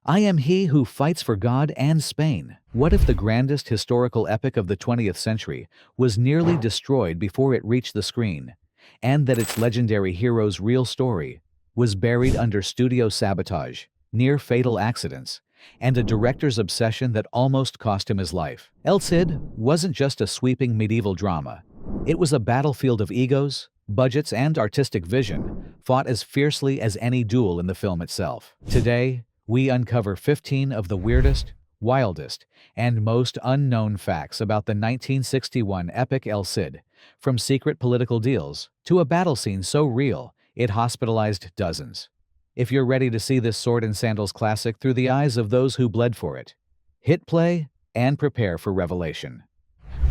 I am he who fights for God and Spain. What if the grandest historical epic of the 20th century was nearly destroyed before it reached the screen, and that its legendary hero's real story was buried under studio sabotage, near-fatal accidents, and a director's obsession that almost cost him his life? El Cid wasn't just a sweeping medieval drama. It was a battlefield of egos, budgets, and artistic vision, fought as fiercely as any duel in the film itself. Today, we uncover 15 of the weirdest, wildest, and most unknown facts about the 1961 epic El Cid, from secret political deals to a battle scene so real it hospitalized dozens. If you're ready to see this sword and sandals classic through the eyes of those who bled for it, hit play and prepare for revelation.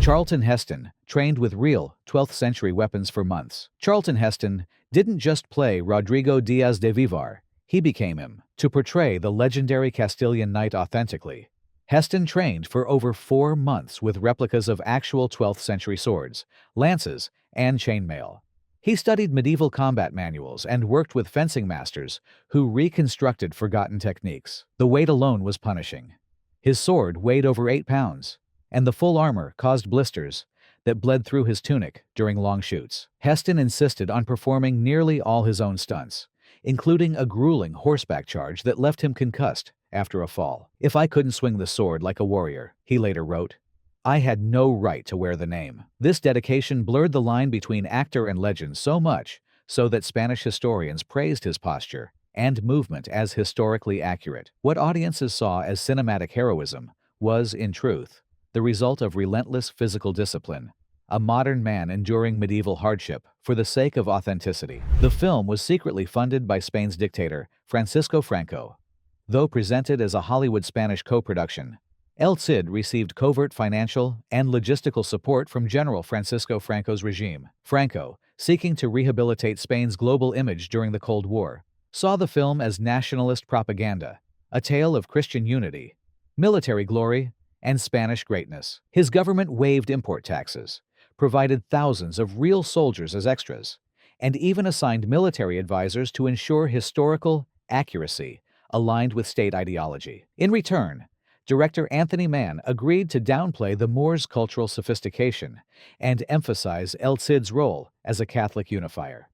Charlton Heston trained with real 12th century weapons for months. Charlton Heston didn't just play Rodrigo Diaz de Vivar, he became him. To portray the legendary Castilian knight authentically, Heston trained for over 4 months with replicas of actual 12th century swords, lances, and chainmail. He studied medieval combat manuals and worked with fencing masters who reconstructed forgotten techniques. The weight alone was punishing. His sword weighed over 8 pounds, and the full armor caused blisters that bled through his tunic during long shoots. Heston insisted on performing nearly all his own stunts, including a grueling horseback charge that left him concussed after a fall. "If I couldn't swing the sword like a warrior," he later wrote, "I had no right to wear the name." This dedication blurred the line between actor and legend so much so that Spanish historians praised his posture and movement as historically accurate. What audiences saw as cinematic heroism was, in truth, the result of relentless physical discipline, a modern man enduring medieval hardship for the sake of authenticity. The film was secretly funded by Spain's dictator, Francisco Franco. Though presented as a Hollywood-Spanish co-production, El Cid received covert financial and logistical support from General Francisco Franco's regime. Franco, seeking to rehabilitate Spain's global image during the Cold War, saw the film as nationalist propaganda, a tale of Christian unity, military glory, and Spanish greatness. His government waived import taxes, provided thousands of real soldiers as extras, and even assigned military advisors to ensure historical accuracy aligned with state ideology. In return, director Anthony Mann agreed to downplay the Moors' cultural sophistication and emphasize El Cid's role as a Catholic unifier.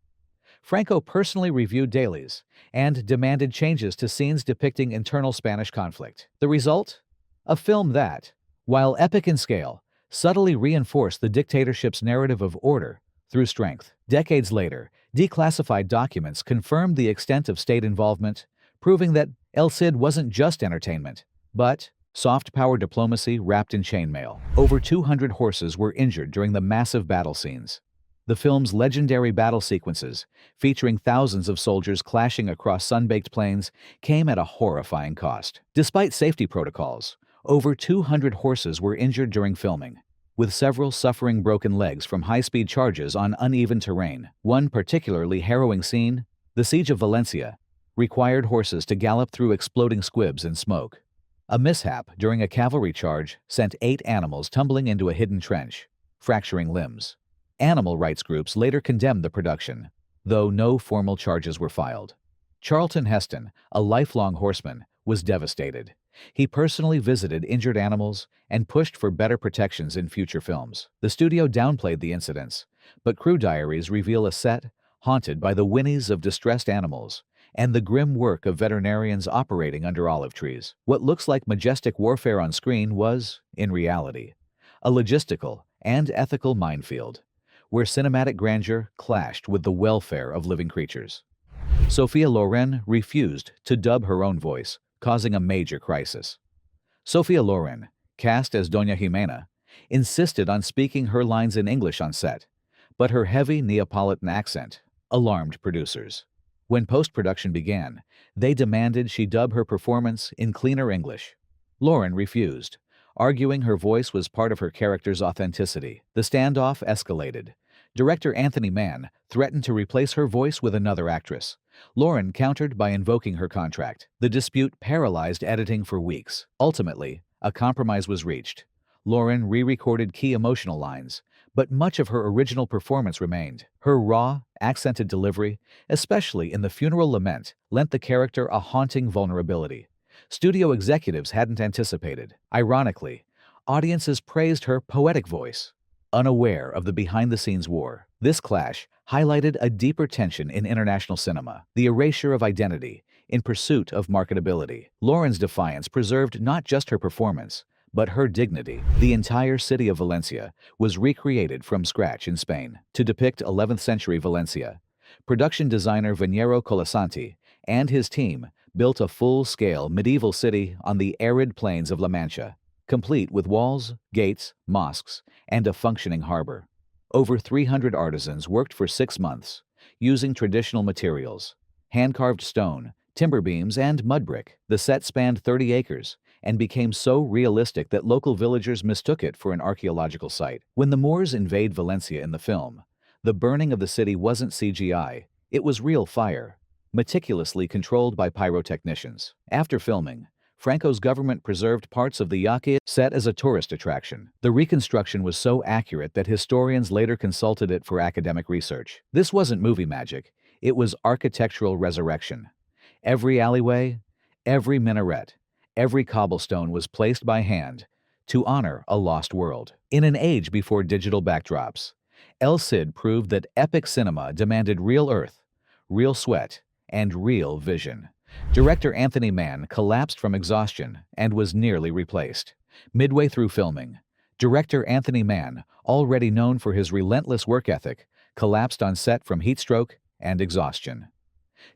Franco personally reviewed dailies and demanded changes to scenes depicting internal Spanish conflict. The result? A film that, while epic in scale, subtly reinforced the dictatorship's narrative of order through strength. Decades later, declassified documents confirmed the extent of state involvement, proving that El Cid wasn't just entertainment, but soft power diplomacy wrapped in chainmail. Over 200 horses were injured during the massive battle scenes. The film's legendary battle sequences, featuring thousands of soldiers clashing across sun-baked plains, came at a horrifying cost. Despite safety protocols, over 200 horses were injured during filming, with several suffering broken legs from high-speed charges on uneven terrain. One particularly harrowing scene, the Siege of Valencia, required horses to gallop through exploding squibs and smoke. A mishap during a cavalry charge sent 8 animals tumbling into a hidden trench, fracturing limbs. Animal rights groups later condemned the production, though no formal charges were filed. Charlton Heston, a lifelong horseman, was devastated. He personally visited injured animals and pushed for better protections in future films. The studio downplayed the incidents, but crew diaries reveal a set haunted by the whinnies of distressed animals and the grim work of veterinarians operating under olive trees. What looks like majestic warfare on screen was, in reality, a logistical and ethical minefield, where cinematic grandeur clashed with the welfare of living creatures. Sophia Loren refused to dub her own voice, causing a major crisis. Sophia Loren, cast as Doña Jimena, insisted on speaking her lines in English on set, but her heavy Neapolitan accent alarmed producers. When post-production began, they demanded she dub her performance in cleaner English. Loren refused, arguing her voice was part of her character's authenticity. The standoff escalated. Director Anthony Mann threatened to replace her voice with another actress. Loren countered by invoking her contract. The dispute paralyzed editing for weeks. Ultimately, a compromise was reached. Loren re-recorded key emotional lines, but much of her original performance remained. Her raw, accented delivery, especially in the funeral lament, lent the character a haunting vulnerability. studio executives hadn't anticipated. Ironically, audiences praised her poetic voice, unaware of the behind-the-scenes war. This clash highlighted a deeper tension in international cinema, the erasure of identity in pursuit of marketability. Lauren's defiance preserved not just her performance, but her dignity. The entire city of Valencia was recreated from scratch in Spain to depict 11th century Valencia. Production designer Venero Colasanti and his team built a full-scale medieval city on the arid plains of La Mancha, complete with walls, gates, mosques, and a functioning harbor. Over 300 artisans worked for 6 months, using traditional materials, hand-carved stone, timber beams, and mud brick. The set spanned 30 acres and became so realistic that local villagers mistook it for an archaeological site. When the Moors invade Valencia in the film, the burning of the city wasn't CGI, it was real fire, meticulously controlled by pyrotechnicians. After filming, Franco's government preserved parts of the Yaque set as a tourist attraction. The reconstruction was so accurate that historians later consulted it for academic research. This wasn't movie magic, it was architectural resurrection. Every alleyway, every minaret, every cobblestone was placed by hand to honor a lost world. In an age before digital backdrops, El Cid proved that epic cinema demanded real earth, real sweat, and real vision. Director Anthony Mann collapsed from exhaustion and was nearly replaced. Midway through filming, director Anthony Mann, already known for his relentless work ethic, collapsed on set from heat stroke and exhaustion.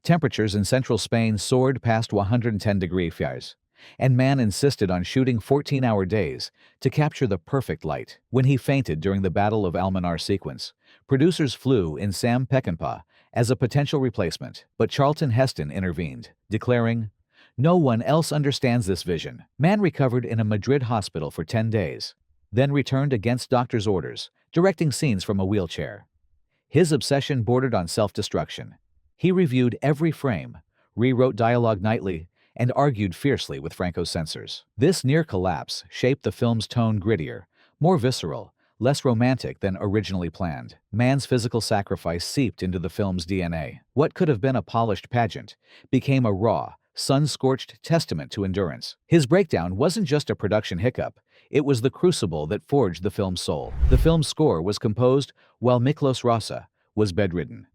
Temperatures in central Spain soared past 110 degrees Fahrenheit, and Mann insisted on shooting 14-hour days to capture the perfect light. When he fainted during the Battle of Almanar sequence, producers flew in Sam Peckinpah as a potential replacement, but Charlton Heston intervened, declaring, "No one else understands this vision." Mann recovered in a Madrid hospital for 10 days, then returned against doctor's orders, directing scenes from a wheelchair. His obsession bordered on self-destruction. He reviewed every frame, rewrote dialogue nightly, and argued fiercely with Franco's censors. This near collapse shaped the film's tone grittier, more visceral, less romantic than originally planned. Mann's physical sacrifice seeped into the film's DNA. What could have been a polished pageant became a raw, sun-scorched testament to endurance. His breakdown wasn't just a production hiccup, it was the crucible that forged the film's soul. The film's score was composed while Miklos Rasa was bedridden.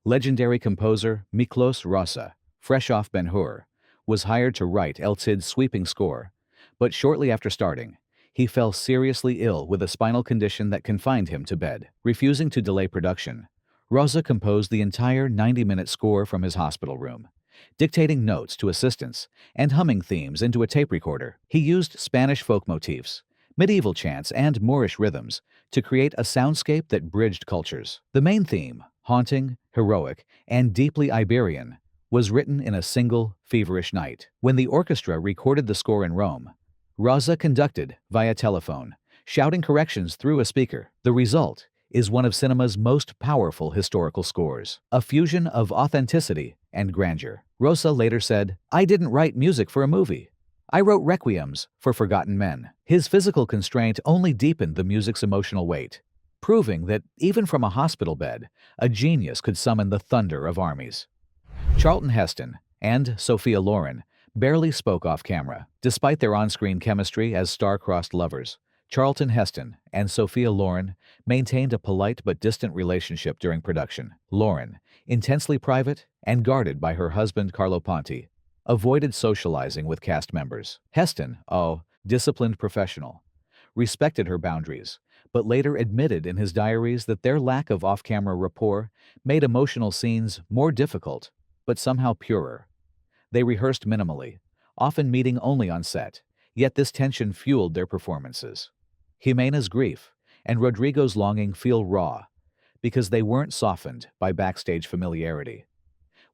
Legendary composer Miklos Rasa, fresh off Ben-Hur, was hired to write El Cid's sweeping score, but shortly after starting, he fell seriously ill with a spinal condition that confined him to bed. Refusing to delay production, Rasa composed the entire 90-minute score from his hospital room, dictating notes to assistants and humming themes into a tape recorder. He used Spanish folk motifs, medieval chants, and Moorish rhythms to create a soundscape that bridged cultures. The main theme, haunting, heroic, and deeply Iberian, was written in a single, feverish night. When the orchestra recorded the score in Rome, Rasa conducted via telephone, shouting corrections through a speaker. The result is one of cinema's most powerful historical scores, a fusion of authenticity and grandeur. Rasa later said, "I didn't write music for a movie. I wrote requiems for forgotten men." His physical constraint only deepened the music's emotional weight, proving that even from a hospital bed, a genius could summon the thunder of armies. Charlton Heston and Sophia Loren barely spoke off camera. Despite their on-screen chemistry as star-crossed lovers, Charlton Heston and Sophia Loren maintained a polite but distant relationship during production. Loren, intensely private and guarded by her husband Carlo Ponti, avoided socializing with cast members. Heston, disciplined professional, respected her boundaries, but later admitted in his diaries that their lack of off-camera rapport made emotional scenes more difficult, but somehow purer. They rehearsed minimally, often meeting only on set, yet this tension fueled their performances. Jimena's grief and Rodrigo's longing feel raw, because they weren't softened by backstage familiarity.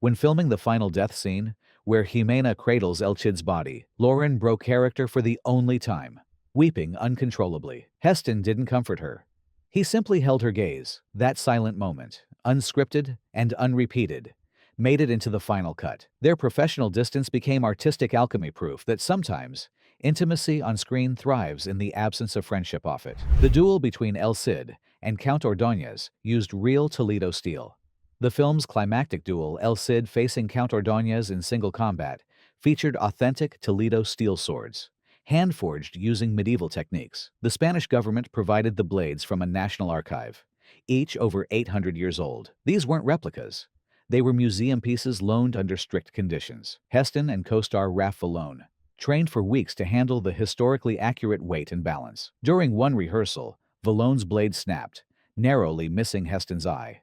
When filming the final death scene, where Jimena cradles El Cid's body, Loren broke character for the only time, weeping uncontrollably. Heston didn't comfort her. He simply held her gaze. That silent moment, unscripted and unrepeated, made it into the final cut. Their professional distance became artistic alchemy, proof that sometimes intimacy on screen thrives in the absence of friendship off it. The duel between El Cid and Count Ordóñez used real Toledo steel. The film's climactic duel, El Cid facing Count Ordóñez in single combat, featured authentic Toledo steel swords, hand-forged using medieval techniques. The Spanish government provided the blades from a national archive, each over 800 years old. These weren't replicas. They were museum pieces loaned under strict conditions. Heston and co-star Raph Vallone trained for weeks to handle the historically accurate weight and balance. During one rehearsal, Vallone's blade snapped, narrowly missing Heston's eye.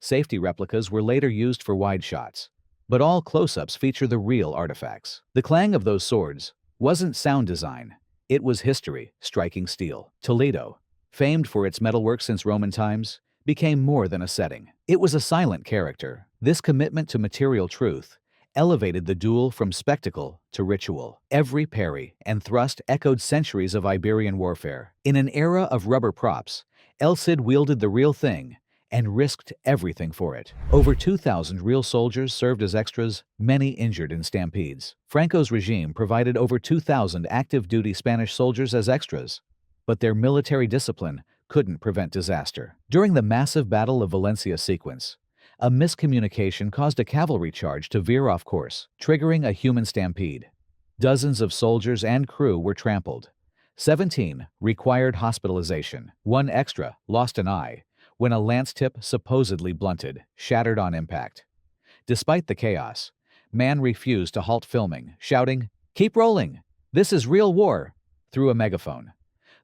Safety replicas were later used for wide shots, but all close-ups feature the real artifacts. The clang of those swords wasn't sound design. It was history striking steel. Toledo, famed for its metalwork since Roman times, became more than a setting. It was a silent character. This commitment to material truth elevated the duel from spectacle to ritual. Every parry and thrust echoed centuries of Iberian warfare. In an era of rubber props, El Cid wielded the real thing and risked everything for it. Over 2,000 real soldiers served as extras, many injured in stampedes. Franco's regime provided over 2,000 active-duty Spanish soldiers as extras, but their military discipline couldn't prevent disaster. During the massive Battle of Valencia sequence, a miscommunication caused a cavalry charge to veer off course, triggering a human stampede. Dozens of soldiers and crew were trampled. 17 required hospitalization. One extra lost an eye when a lance tip supposedly blunted, shattered on impact. Despite the chaos, Mann refused to halt filming, shouting, "Keep rolling! This is real war!" through a megaphone.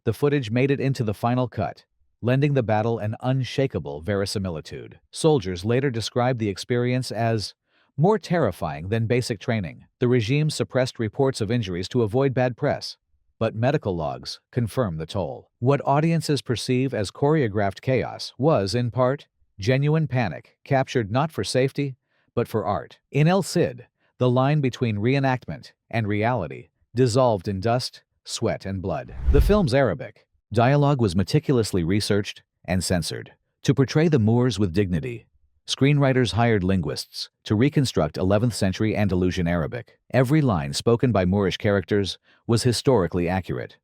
The footage made it into the final cut, lending the battle an unshakable verisimilitude. Soldiers later described the experience as more terrifying than basic training. The regime suppressed reports of injuries to avoid bad press, but medical logs confirm the toll. What audiences perceive as choreographed chaos was, in part, genuine panic, captured not for safety, but for art. In El Cid, the line between reenactment and reality dissolved in dust, sweat, and blood. The film's Arabic dialogue was meticulously researched and censored. To portray the Moors with dignity, screenwriters hired linguists to reconstruct 11th century Andalusian Arabic. Every line spoken by Moorish characters was historically accurate,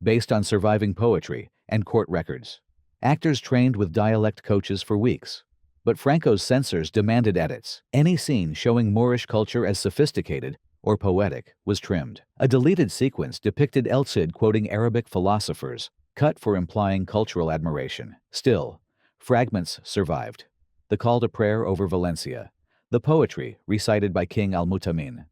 based on surviving poetry and court records. Actors trained with dialect coaches for weeks, but Franco's censors demanded edits. Any scene showing Moorish culture as sophisticated or poetic was trimmed. A deleted sequence depicted El Cid quoting Arabic philosophers, cut for implying cultural admiration. Still, fragments survived. The call to prayer over Valencia, the poetry recited by King Al-Mutamin.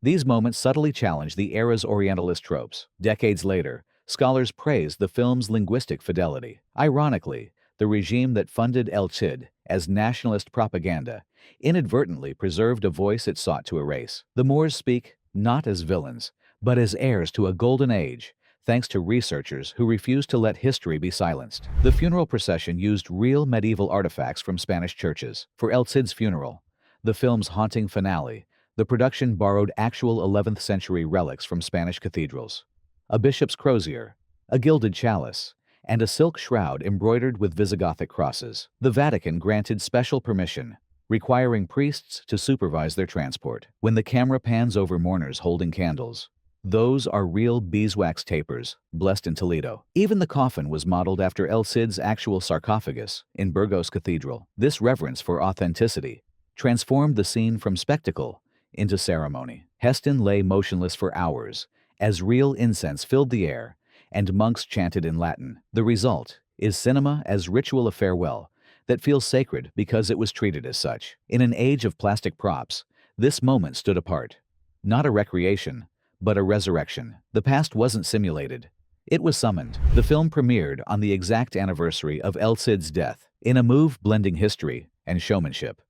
These moments subtly challenge the era's Orientalist tropes. Decades later, scholars praise the film's linguistic fidelity. Ironically, the regime that funded El Cid as nationalist propaganda inadvertently preserved a voice it sought to erase. The Moors speak not as villains, but as heirs to a golden age, thanks to researchers who refused to let history be silenced. The funeral procession used real medieval artifacts from Spanish churches. For El Cid's funeral, the film's haunting finale, the production borrowed actual 11th century relics from Spanish cathedrals. A bishop's crozier, a gilded chalice, and a silk shroud embroidered with Visigothic crosses. The Vatican granted special permission, requiring priests to supervise their transport. When the camera pans over mourners holding candles, those are real beeswax tapers, blessed in Toledo. Even the coffin was modeled after El Cid's actual sarcophagus in Burgos Cathedral. This reverence for authenticity transformed the scene from spectacle into ceremony. Heston lay motionless for hours as real incense filled the air and monks chanted in Latin. The result is cinema as ritual of farewell that feels sacred because it was treated as such. In an age of plastic props, this moment stood apart. Not a recreation, but a resurrection. The past wasn't simulated. It was summoned. The film premiered on the exact anniversary of El Cid's death. In a move blending history and showmanship,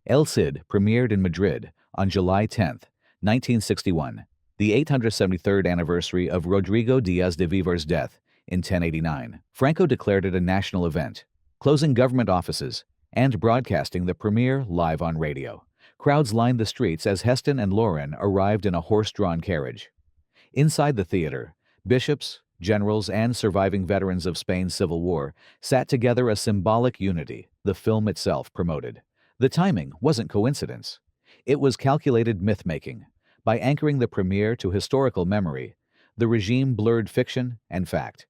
El Cid premiered in Madrid on July 10, 1961, the 873rd anniversary of Rodrigo Diaz de Vivar's death in 1089. Franco declared it a national event, closing government offices and broadcasting the premiere live on radio. Crowds lined the streets as Heston and Lauren arrived in a horse-drawn carriage. Inside the theater, bishops, generals, and surviving veterans of Spain's Civil War sat together, a symbolic unity the film itself promoted. The timing wasn't coincidence. It was calculated myth-making. By anchoring the premiere to historical memory, the regime blurred fiction and fact,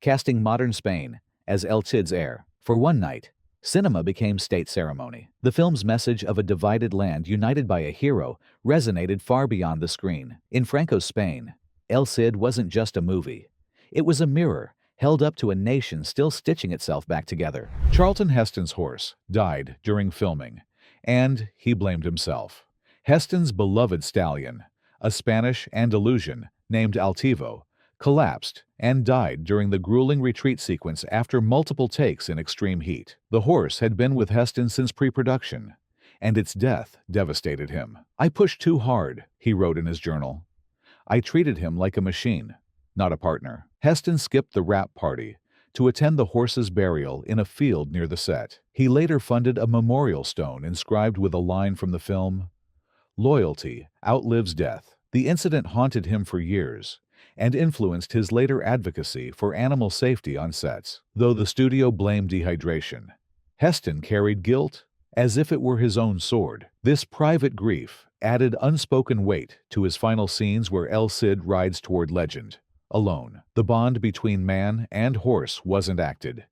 casting modern Spain as El Cid's heir. For one night, Cinema became state ceremony. The film's message of a divided land united by a hero resonated far beyond the screen. In Franco's Spain, El Cid wasn't just a movie. It was a mirror held up to a nation still stitching itself back together. Charlton Heston's horse died during filming, and he blamed himself. Heston's beloved stallion, a Spanish Andalusian named Altivo, collapsed and died during the grueling retreat sequence after multiple takes in extreme heat. The horse had been with Heston since pre-production, and its death devastated him. "I pushed too hard," he wrote in his journal. "I treated him like a machine, not a partner." Heston skipped the wrap party to attend the horse's burial in a field near the set. He later funded a memorial stone inscribed with a line from the film, "Loyalty outlives death." The incident haunted him for years and influenced his later advocacy for animal safety on sets. Though the studio blamed dehydration, Heston carried guilt as if it were his own sword. This private grief added unspoken weight to his final scenes where El Cid rides toward legend, alone. The bond between man and horse wasn't acted.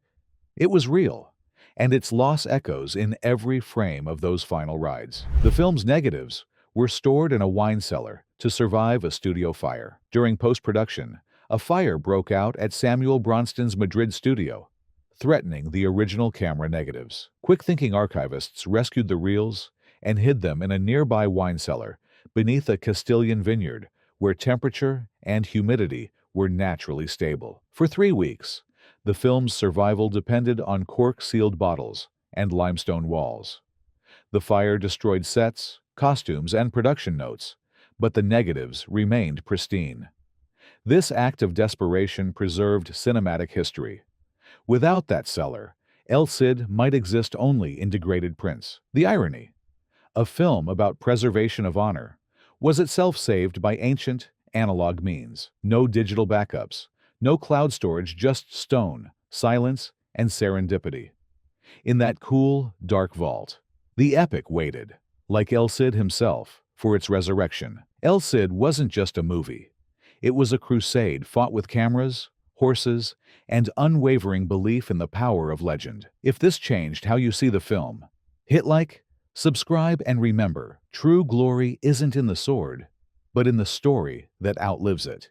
It was real, and its loss echoes in every frame of those final rides. The film's negatives were stored in a wine cellar to survive a studio fire. During post-production, a fire broke out at Samuel Bronston's Madrid studio, threatening the original camera negatives. Quick-thinking archivists rescued the reels and hid them in a nearby wine cellar beneath a Castilian vineyard where temperature and humidity were naturally stable. For 3 weeks, the film's survival depended on cork-sealed bottles and limestone walls. The fire destroyed sets, costumes, and production notes, but the negatives remained pristine. This act of desperation preserved cinematic history. Without that cellar, El Cid might exist only in degraded prints. The irony: a film about preservation of honor was itself saved by ancient, analog means. No digital backups, no cloud storage, just stone, silence, and serendipity. In that cool, dark vault, the epic waited, like El Cid himself, for its resurrection. El Cid wasn't just a movie. It was a crusade fought with cameras, horses, and unwavering belief in the power of legend. If this changed how you see the film, hit like, subscribe, and remember, true glory isn't in the sword, but in the story that outlives it.